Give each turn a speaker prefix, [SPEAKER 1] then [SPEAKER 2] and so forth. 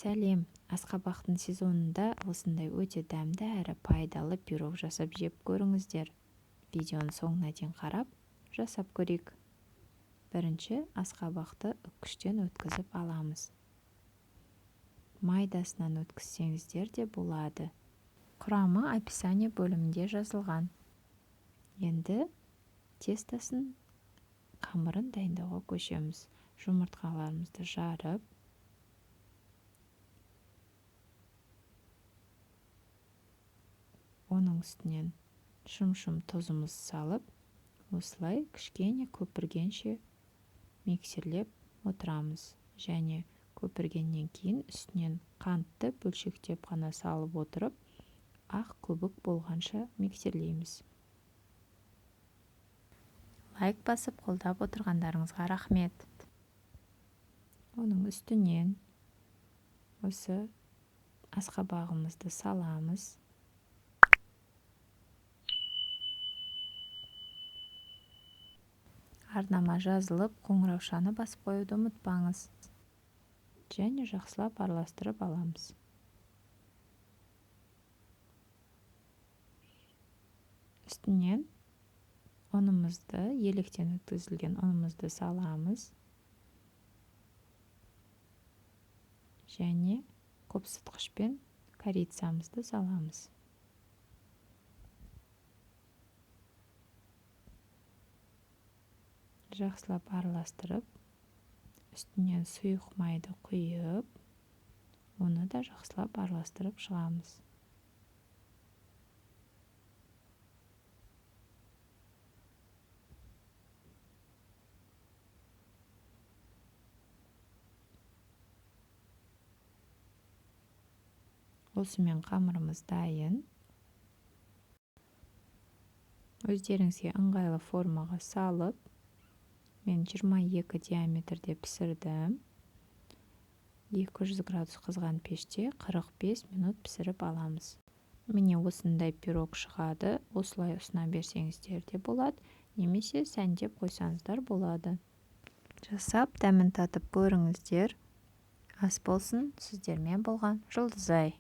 [SPEAKER 1] Сәлем, Асқабақтың сезонында осындай өте дәмді әрі пайдалы пирог жасап жеп көріңіздер. Видеоны соңына дейін қарап, жасап көрейік. Бірінші асқабақты үккіштен өткізіп аламыз. Майдасынан өткізсеңіздер де болады. Құрамы описание бөлімінде жазылған. Енді тестасын қамырын дайындауға көшеміз. Жұмыртқаларымызды жарып, оның үстінен шым-шым тұзымыз салып, осылай кішкене көпіргенше миксерлеп отырамыз. Және көпіргеннен кейін үстінен қантты бөлшектеп қана салып отырып, ақ көбік болғанша миксерлейміз. Лайк басып қолдап отырғандарыңызға рахмет. Оның үстінен осы асқабағымызды саламыз. Арнама жазылып, қоңыраушаны басып қоюды ұмытпаңыз. Және жақсылап араластырып аламыз. Үстінен ұнымызды, електен өткізілген ұнымызды саламыз. Және көпсытқышпен корицамызды саламыз. Жақсылап араластырып, үстінен сұйық майды құйып, оны да жақсылап араластырып шығамыз. Осымен қамырымыз дайын. Өздеріңізге ыңғайлы формаға салып, мен 22 диаметрде пісірдім. 200 градус қызған пеште 45 минут пісіріп аламыз. Міне осындай пирог шығады. Осылай ұсына берсеңіздер де болады, немесе сәндеп қойсаңыздар болады. Жасап, дәмін татып көріңіздер. Ас болсын, сіздермен болған Жұлдызай.